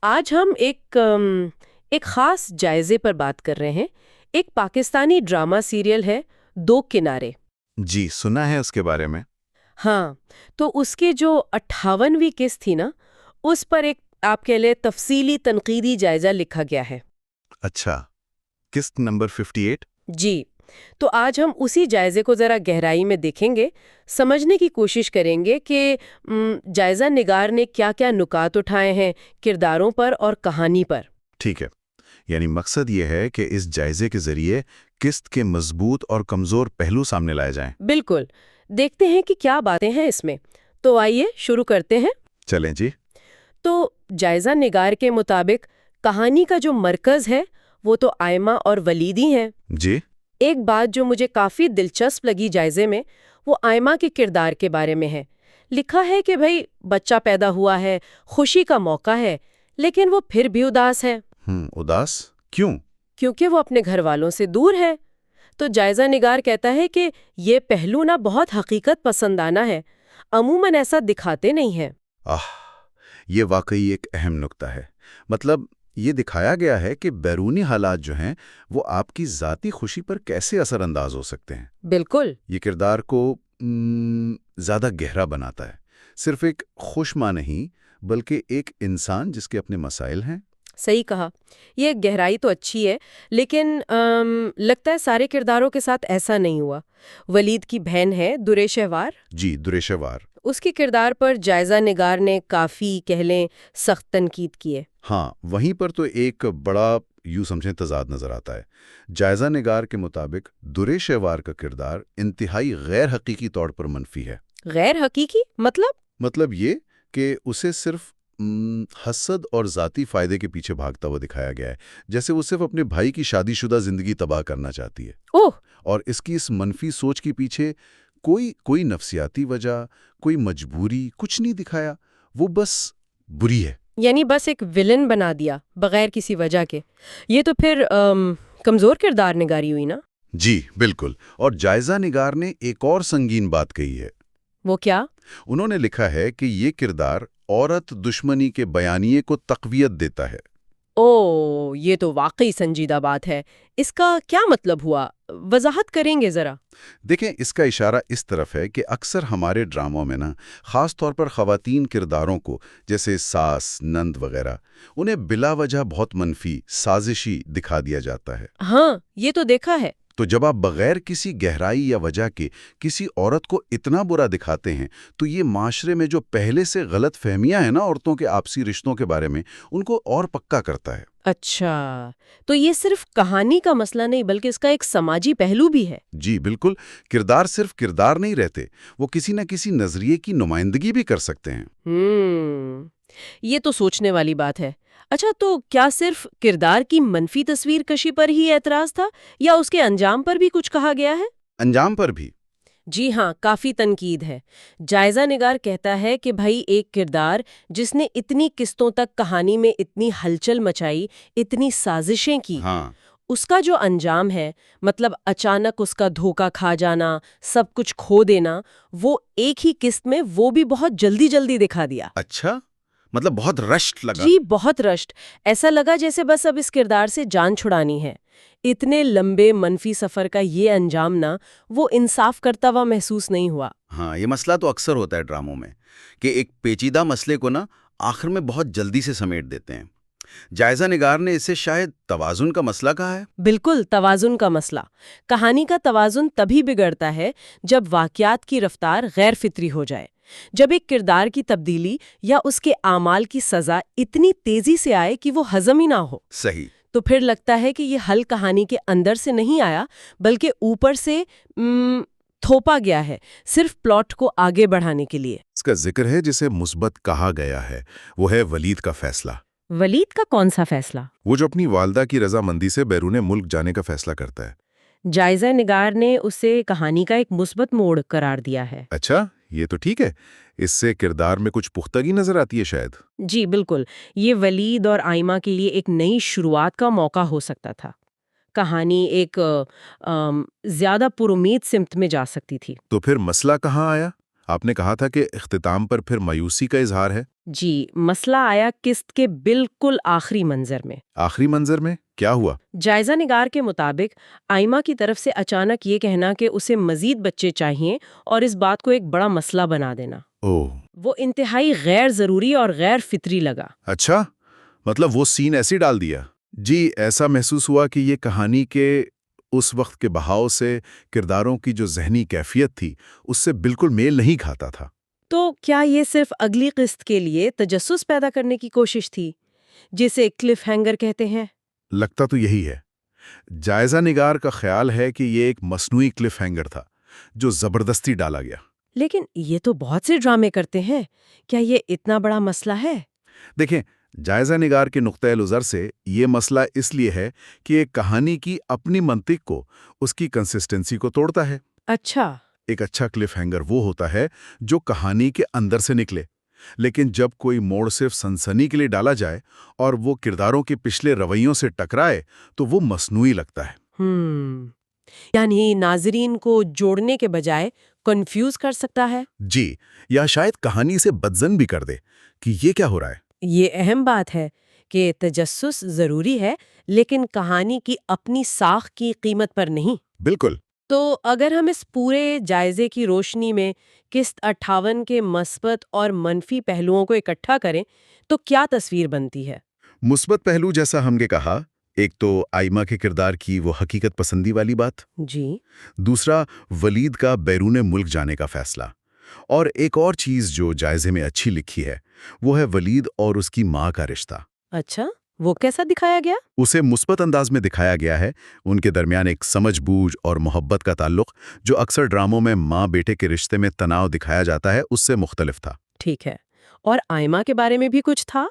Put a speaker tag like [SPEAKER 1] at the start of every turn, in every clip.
[SPEAKER 1] آج ہم ایک خاص جائزے پر بات کر رہے ہیں۔ ایک پاکستانی ڈرامہ سیریل ہے دو کنارے۔
[SPEAKER 2] جی سنا ہے اس کے بارے میں۔
[SPEAKER 1] ہاں، تو اس کے جو 58ویں قسط تھی نا، اس پر ایک آپ کے لیے تفصیلی تنقیدی جائزہ لکھا گیا ہے۔
[SPEAKER 2] اچھا، قسط نمبر 58۔
[SPEAKER 1] جی، تو آج ہم اسی جائزے کو ذرا گہرائی میں دیکھیں گے، سمجھنے کی کوشش کریں گے کہ جائزہ نگار نے کیا کیا نکات اٹھائے ہیں کرداروں پر اور کہانی پر۔
[SPEAKER 2] ٹھیک ہے، یعنی مقصد یہ ہے کہ اس جائزے کے ذریعے قسط کے مضبوط اور کمزور پہلو سامنے لائے جائیں۔
[SPEAKER 1] بالکل، دیکھتے ہیں کہ کیا باتیں ہیں اس میں۔ تو آئیے شروع کرتے ہیں۔
[SPEAKER 2] چلیں جی۔
[SPEAKER 1] تو جائزہ نگار کے مطابق کہانی کا جو مرکز ہے وہ تو آئمہ اور ولید ہی ہیں۔
[SPEAKER 2] جی۔
[SPEAKER 1] ایک بات جو مجھے کافی دلچسپ لگی جائزے میں، وہ آئمہ کے کردار کے بارے میں ہے۔ لکھا ہے کہ بھئی بچہ پیدا ہوا ہے، خوشی کا موقع ہے، لیکن وہ پھر بھی اداس ہے۔
[SPEAKER 2] اداس کیوں؟
[SPEAKER 1] کیونکہ وہ اپنے گھر والوں سے دور ہے۔ تو جائزہ نگار کہتا ہے کہ یہ پہلو نہ بہت حقیقت پسندانہ ہے، عموماً ایسا دکھاتے نہیں ہیں۔
[SPEAKER 2] یہ واقعی ایک اہم نکتہ ہے۔ مطلب یہ دکھایا گیا ہے کہ بیرونی حالات جو ہیں وہ آپ کی ذاتی خوشی پر کیسے اثر انداز ہو سکتے ہیں۔
[SPEAKER 1] بالکل۔
[SPEAKER 2] یہ کردار کو زیادہ گہرا بناتا ہے، صرف ایک خوش ماں نہیں بلکہ ایک انسان جس کے اپنے مسائل ہیں۔
[SPEAKER 1] صحیح کہا، یہ گہرائی تو اچھی ہے، لیکن لگتا ہے سارے کرداروں کے ساتھ ایسا نہیں ہوا۔ ولید کی بہن ہے دریشہوار۔
[SPEAKER 2] جی، دریشہوار۔
[SPEAKER 1] اس کے کردار پر جائزہ نگار نے کافی کہہ لیں سخت تنقید کی ہے۔
[SPEAKER 2] ہاں، وہیں پر تو ایک بڑا یوں سمجھیں تضاد نظر آتا ہے۔ جائزہ نگار کے مطابق دریشہوار کا کردار انتہائی غیر حقیقی طور پر منفی ہے۔
[SPEAKER 1] غیر حقیقی
[SPEAKER 2] مطلب یہ کہ اسے صرف حسد اور ذاتی فائدے کے پیچھے بھاگتا ہوا دکھایا گیا ہے، جیسے وہ صرف اپنے بھائی کی شادی شدہ زندگی تباہ کرنا چاہتی ہے۔
[SPEAKER 1] اوہ!
[SPEAKER 2] اور اس کی اس منفی سوچ کے پیچھے کوئی نفسیاتی وجہ، کوئی مجبوری کچھ نہیں دکھایا، وہ بس بری ہے۔
[SPEAKER 1] یعنی بس ایک ولن بنا دیا بغیر کسی وجہ کے۔ یہ تو پھر کمزور کردار نگاری ہوئی نا؟
[SPEAKER 2] جی بالکل۔ اور جائزہ نگار نے ایک اور سنگین بات کہی ہے۔
[SPEAKER 1] وہ کیا؟
[SPEAKER 2] انہوں نے لکھا ہے کہ یہ کردار عورت دشمنی کے بیانیے کو تقویت دیتا ہے۔
[SPEAKER 1] اوہ، یہ تو واقعی سنجیدہ بات ہے۔ اس کا کیا مطلب ہوا؟ وضاحت کریں گے ذرا؟
[SPEAKER 2] دیکھیں، اس کا اشارہ اس طرف ہے کہ اکثر ہمارے ڈراموں میں خاص طور پر خواتین کرداروں کو، جیسے ساس، نند وغیرہ، انہیں بلا وجہ بہت منفی، سازشی دکھا دیا جاتا ہے۔
[SPEAKER 1] ہاں، یہ تو دیکھا ہے۔
[SPEAKER 2] تو جب آپ بغیر کسی گہرائی یا وجہ کے کسی عورت کو اتنا برا دکھاتے ہیں تو یہ معاشرے میں جو پہلے سے غلط فہمیاں ہیں عورتوں کے آپسی رشتوں کے بارے میں، ان کو اور پکا کرتا ہے۔
[SPEAKER 1] اچھا، تو یہ صرف کہانی کا مسئلہ نہیں بلکہ اس کا ایک سماجی پہلو بھی ہے۔
[SPEAKER 2] جی بالکل، کردار صرف کردار نہیں رہتے، وہ کسی نہ کسی نظریے کی نمائندگی بھی کر سکتے ہیں۔
[SPEAKER 1] یہ تو سوچنے والی بات ہے۔ اچھا، تو کیا صرف کردار کی منفی تصویر کشی پر ہی اعتراض تھا یا اس کے انجام پر بھی کچھ کہا گیا ہے؟
[SPEAKER 2] انجام پر بھی۔
[SPEAKER 1] جی ہاں، کافی تنقید ہے۔ جائزہ نگار کہتا ہے کہ بھائی ایک کردار جس نے اتنی قسطوں تک کہانی میں اتنی ہلچل مچائی، اتنی سازشیں کی، اس کا جو انجام ہے، مطلب اچانک اس کا دھوکہ کھا جانا، سب کچھ کھو دینا، وہ ایک ہی قسط میں وہ بھی بہت جلدی جلدی دکھا دیا۔
[SPEAKER 2] اچھا، مطلب بہت رشٹ لگا۔
[SPEAKER 1] جی، بہت رشٹ۔ ایسا لگا جیسے بس اب اس کردار سے جان چھڑانی ہے۔ اتنے لمبے منفی سفر کا یہ انجام نہ وہ انصاف کرتا ہوا محسوس نہیں ہوا۔
[SPEAKER 2] ہاں، یہ مسئلہ تو اکثر ہوتا ہے ڈراموں میں کہ ایک پیچیدہ مسئلے کو آخر میں بہت جلدی سے سمیٹ دیتے ہیں۔ جائزہ نگار نے اسے شاید توازن کا مسئلہ کہا ہے۔
[SPEAKER 1] بالکل، توازن کا مسئلہ۔ کہانی کا توازن تبھی بگڑتا ہے جب واقعات کی رفتار غیر فطری ہو جائے، جب ایک کردار کی تبدیلی یا اس کے اعمال کی سزا اتنی تیزی سے آئے کہ وہ ہضم ہی نہ ہو۔
[SPEAKER 2] صحیح۔
[SPEAKER 1] تو پھر لگتا ہے کہ یہ حل کہانی کے اندر سے نہیں آیا بلکہ اوپر سے تھوپا گیا ہے، صرف پلاٹ کو آگے بڑھانے کے لیے۔
[SPEAKER 2] اس کا ذکر ہے جسے مثبت کہا گیا ہے، وہ ہے ولید کا فیصلہ۔
[SPEAKER 1] ولید کا کون سا فیصلہ؟
[SPEAKER 2] وہ جو اپنی والدہ کی رضامندی سے بیرون ملک جانے کا فیصلہ کرتا ہے۔
[SPEAKER 1] جائزہ نگار نے اسے کہانی کا ایک مثبت موڑ قرار دیا ہے۔
[SPEAKER 2] اچھا، یہ تو ٹھیک ہے۔ اس سے کردار میں کچھ پختگی نظر آتی ہے شاید۔
[SPEAKER 1] جی بالکل، یہ ولید اور آئمہ کے لیے ایک نئی شروعات کا موقع ہو سکتا تھا۔ کہانی ایک زیادہ پر امید سمت میں جا سکتی تھی۔
[SPEAKER 2] تو پھر مسئلہ کہاں آیا؟ آپ نے کہا تھا کہ اختتام پر پھر مایوسی کا اظہار ہے۔
[SPEAKER 1] جی، مسئلہ آیا قسط کے بالکل آخری منظر میں۔
[SPEAKER 2] آخری منظر میں کیا ہوا؟
[SPEAKER 1] جائزہ نگار کے مطابق آئمہ کی طرف سے اچانک یہ کہنا کہ اسے مزید بچے چاہیے اور اس بات کو ایک بڑا مسئلہ بنا دینا، وہ انتہائی غیر ضروری اور غیر فطری لگا۔
[SPEAKER 2] اچھا، مطلب وہ سین ایسے ڈال دیا؟ جی، ایسا محسوس ہوا کہ یہ کہانی کے اس وقت کے بہاؤ سے کرداروں کی جو ذہنی کیفیت تھی اس سے بالکل میل نہیں کھاتا تھا۔
[SPEAKER 1] تو کیا یہ صرف اگلی قسط کے لیے تجسس پیدا کرنے کی کوشش تھی، جسے کلف ہینگر کہتے ہیں؟
[SPEAKER 2] لگتا تو یہی ہے۔ جائزہ نگار کا خیال ہے کہ یہ ایک مصنوعی کلف ہینگر تھا جو زبردستی ڈالا گیا۔
[SPEAKER 1] لیکن یہ تو بہت سے ڈرامے کرتے ہیں، کیا یہ اتنا بڑا مسئلہ ہے؟
[SPEAKER 2] دیکھیں، جائزہ نگار کے نقطۂ نظر سے یہ مسئلہ اس لیے ہے کہ ایک کہانی کی اپنی منطق کو، اس کی کنسسٹنسی کو توڑتا ہے۔
[SPEAKER 1] اچھا۔
[SPEAKER 2] ایک اچھا کلف ہینگر وہ ہوتا ہے جو کہانی کے اندر سے نکلے، لیکن جب کوئی موڑ صرف سنسنی کے لیے ڈالا جائے اور وہ کرداروں کے پچھلے رویوں سے ٹکرائے تو وہ مصنوعی لگتا ہے۔
[SPEAKER 1] یعنی ناظرین کو جوڑنے کے بجائے کنفیوز کر سکتا ہے؟
[SPEAKER 2] جی، یا شاید کہانی سے بدظن بھی کر دے کہ یہ کیا ہو رہا ہے۔
[SPEAKER 1] یہ اہم بات ہے کہ تجسس ضروری ہے، لیکن کہانی کی اپنی ساخت کی قیمت پر نہیں۔
[SPEAKER 2] بالکل۔
[SPEAKER 1] تو اگر ہم اس پورے جائزے کی روشنی میں قسط 58 کے مثبت اور منفی پہلوؤں کو اکٹھا کریں تو کیا تصویر بنتی ہے؟
[SPEAKER 2] مثبت پہلو جیسا ہم نے کہا، ایک تو آئمہ کے کردار کی وہ حقیقت پسندی والی بات،
[SPEAKER 1] جی۔
[SPEAKER 2] دوسرا ولید کا بیرون ملک جانے کا فیصلہ، اور ایک اور چیز جو جائزے میں اچھی لکھی ہے وہ ہے ولید اور اس کی ماں کا رشتہ۔
[SPEAKER 1] اچھا، وہ کیسا دکھایا گیا؟
[SPEAKER 2] اسے مثبت انداز میں دکھایا گیا ہے۔ ان کے درمیان ایک سمجھ بوجھ اور محبت کا تعلق جو اکثر ڈراموں میں ماں بیٹے کے رشتے میں تناؤ دکھایا جاتا ہے اس سے مختلف تھا۔
[SPEAKER 1] ٹھیک ہے، اور آئمہ کے بارے میں بھی کچھ تھا؟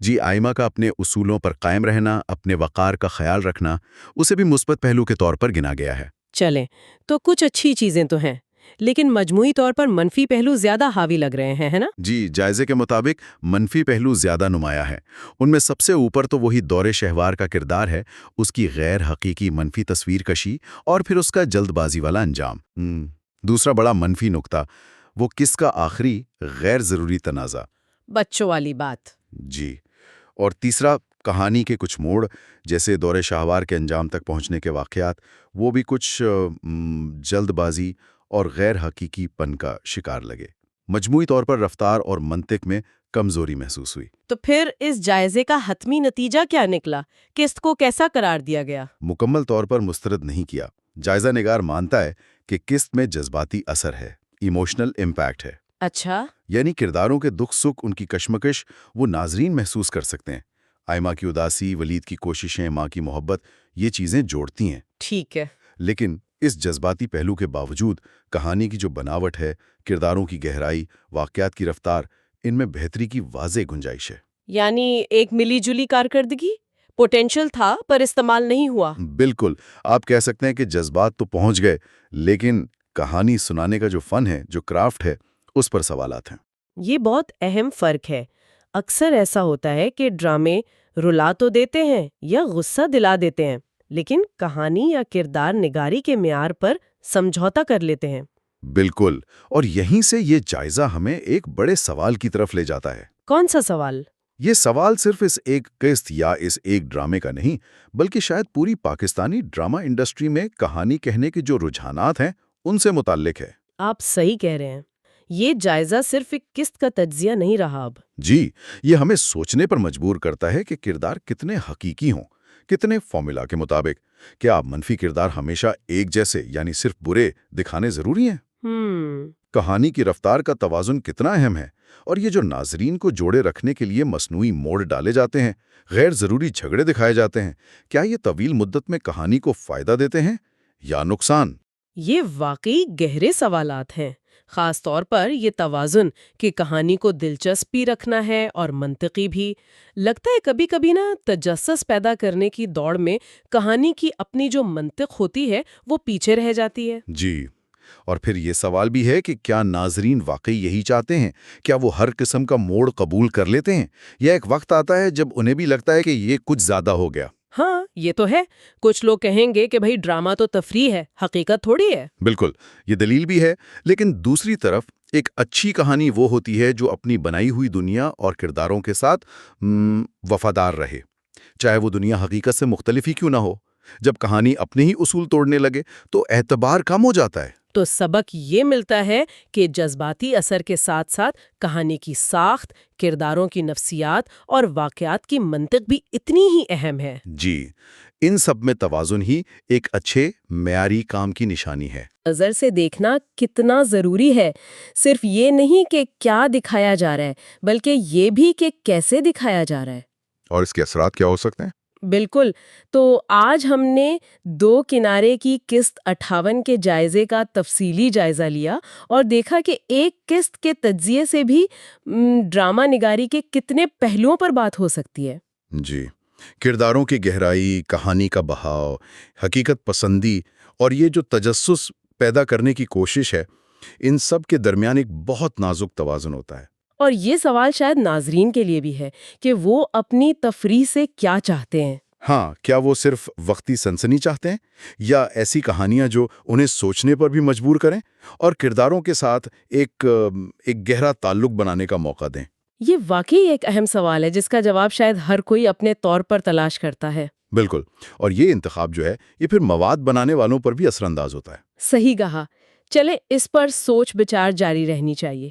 [SPEAKER 2] جی، آئمہ کا اپنے اصولوں پر قائم رہنا، اپنے وقار کا خیال رکھنا، اسے بھی مثبت پہلو کے طور پر گنا گیا ہے۔
[SPEAKER 1] چلیں، تو کچھ اچھی چیزیں تو ہیں، لیکن مجموعی طور پر منفی پہلو زیادہ حاوی لگ رہے ہیں، ہے نا؟
[SPEAKER 2] جی، جائزے کے مطابق منفی پہلو زیادہ نمایاں ہے۔ ان میں سب سے اوپر تو وہی دور شہوار کا کردار ہے، اس کی غیر حقیقی منفی تصویر کشی اور پھر اس کا جلد بازی والا انجام۔ دوسرا بڑا منفی نقطہ وہ کس کا آخری غیر ضروری تنازع،
[SPEAKER 1] بچوں والی بات۔
[SPEAKER 2] جی، اور تیسرا کہانی کے کچھ موڑ جیسے دور شہوار کے انجام تک پہنچنے کے واقعات، وہ بھی کچھ جلد بازی اور غیر حقیقی پن کا شکار لگے۔ مجموعی طور پر رفتار اور منطق میں کمزوری محسوس ہوئی۔
[SPEAKER 1] تو پھر اس جائزے کا حتمی نتیجہ کیا نکلا؟ قسط کو کیسا قرار دیا گیا؟
[SPEAKER 2] مکمل طور پر مسترد نہیں کیا۔ جائزہ نگار مانتا ہے کہ قسط میں جذباتی اثر ہے، ایموشنل امپیکٹ ہے۔
[SPEAKER 1] اچھا،
[SPEAKER 2] یعنی کرداروں کے دکھ سکھ، ان کی کشمکش وہ ناظرین محسوس کر سکتے ہیں۔ آئمہ کی اداسی، ولید کی کوششیں، ماں کی محبت، یہ چیزیں جوڑتی ہیں۔
[SPEAKER 1] ٹھیک ہے۔
[SPEAKER 2] لیکن اس جذباتی پہلو کے باوجود کہانی کی جو بناوٹ ہے، کرداروں کی گہرائی، واقعات کی رفتار، ان میں بہتری کی واضح گنجائش ہے۔
[SPEAKER 1] یعنی ایک ملی جلی کارکردگی، پوٹینشل تھا پر استعمال نہیں ہوا۔
[SPEAKER 2] بالکل، آپ کہہ سکتے ہیں کہ جذبات تو پہنچ گئے، لیکن کہانی سنانے کا جو فن ہے، جو کرافٹ ہے، اس پر سوالات ہیں۔
[SPEAKER 1] یہ بہت اہم فرق ہے۔ اکثر ایسا ہوتا ہے کہ ڈرامے رلا تو دیتے ہیں یا غصہ دلا دیتے ہیں، لیکن کہانی یا کردار نگاری کے معیار پر سمجھوتا کر لیتے ہیں۔
[SPEAKER 2] بالکل، اور یہیں سے یہ جائزہ ہمیں ایک بڑے سوال کی طرف لے جاتا ہے۔
[SPEAKER 1] کون سا سوال؟
[SPEAKER 2] یہ سوال صرف اس ایک قسط یا اس ایک ڈرامے کا نہیں، بلکہ شاید پوری پاکستانی ڈرامہ انڈسٹری میں کہانی کہنے کے جو رجحانات ہیں، ان سے متعلق ہے۔
[SPEAKER 1] آپ صحیح کہہ رہے ہیں، یہ جائزہ صرف ایک قسط کا تجزیہ نہیں رہا اب۔
[SPEAKER 2] جی، یہ ہمیں سوچنے پر مجبور کرتا ہے کہ کردار کتنے حقیقی ہوں، کتنے فارمولا کے مطابق۔ کیا منفی کردار ہمیشہ ایک جیسے یعنی صرف برے دکھانے ضروری ہیں؟ کہانی کی رفتار کا توازن کتنا اہم ہے، اور یہ جو ناظرین کو جوڑے رکھنے کے لیے مصنوعی موڑ ڈالے جاتے ہیں، غیر ضروری جھگڑے دکھائے جاتے ہیں، کیا یہ طویل مدت میں کہانی کو فائدہ دیتے ہیں یا نقصان؟
[SPEAKER 1] یہ واقعی گہرے سوالات ہیں، خاص طور پر یہ توازن کہ کہانی کو دلچسپی رکھنا ہے اور منطقی بھی۔ لگتا ہے کبھی کبھی نا تجسس پیدا کرنے کی دوڑ میں کہانی کی اپنی جو منطق ہوتی ہے وہ پیچھے رہ جاتی ہے۔
[SPEAKER 2] جی، اور پھر یہ سوال بھی ہے کہ کیا ناظرین واقعی یہی چاہتے ہیں؟ کیا وہ ہر قسم کا موڑ قبول کر لیتے ہیں، یا ایک وقت آتا ہے جب انہیں بھی لگتا ہے کہ یہ کچھ زیادہ ہو گیا؟
[SPEAKER 1] ہاں، یہ تو ہے۔ کچھ لوگ کہیں گے کہ بھئی ڈرامہ تو تفریح ہے، حقیقت تھوڑی ہے۔
[SPEAKER 2] بالکل، یہ دلیل بھی ہے، لیکن دوسری طرف ایک اچھی کہانی وہ ہوتی ہے جو اپنی بنائی ہوئی دنیا اور کرداروں کے ساتھ وفادار رہے، چاہے وہ دنیا حقیقت سے مختلف ہی کیوں نہ ہو۔ جب کہانی اپنے ہی اصول توڑنے لگے تو اعتبار کم ہو جاتا ہے۔
[SPEAKER 1] تو سبق یہ ملتا ہے کہ جذباتی اثر کے ساتھ ساتھ کہانی کی ساخت، کرداروں کی نفسیات اور واقعات کی منطق بھی اتنی ہی اہم ہے۔
[SPEAKER 2] جی، ان سب میں توازن ہی ایک اچھے معیاری کام کی نشانی ہے۔
[SPEAKER 1] نظر سے دیکھنا کتنا ضروری ہے، صرف یہ نہیں کہ کیا دکھایا جا رہا ہے، بلکہ یہ بھی کہ کیسے دکھایا جا رہا ہے۔
[SPEAKER 2] اور اس کے اثرات کیا ہو سکتے ہیں؟
[SPEAKER 1] بالکل، تو آج ہم نے دو کنارے کی قسط 58 کے جائزے کا تفصیلی جائزہ لیا اور دیکھا کہ ایک قسط کے تجزیے سے بھی ڈرامہ نگاری کے کتنے پہلوؤں پر بات ہو سکتی ہے۔
[SPEAKER 2] جی، کرداروں کی گہرائی، کہانی کا بہاؤ، حقیقت پسندی اور یہ جو تجسس پیدا کرنے کی کوشش ہے، ان سب کے درمیان ایک بہت نازک توازن ہوتا ہے۔
[SPEAKER 1] اور یہ سوال شاید ناظرین کے لیے بھی ہے کہ وہ اپنی تفریح سے کیا چاہتے ہیں۔
[SPEAKER 2] ہاں، کیا وہ صرف وقتی سنسنی چاہتے ہیں یا ایسی کہانیاں جو انہیں سوچنے پر بھی مجبور کریں اور کرداروں کے ساتھ ایک گہرا تعلق بنانے کا موقع دیں؟
[SPEAKER 1] یہ واقعی ایک اہم سوال ہے جس کا جواب شاید ہر کوئی اپنے طور پر تلاش کرتا ہے۔
[SPEAKER 2] بالکل، اور یہ انتخاب جو ہے یہ پھر مواد بنانے والوں پر بھی اثر انداز ہوتا ہے۔
[SPEAKER 1] صحیح کہا، چلے اس پر سوچ بچار جاری رہنی چاہیے۔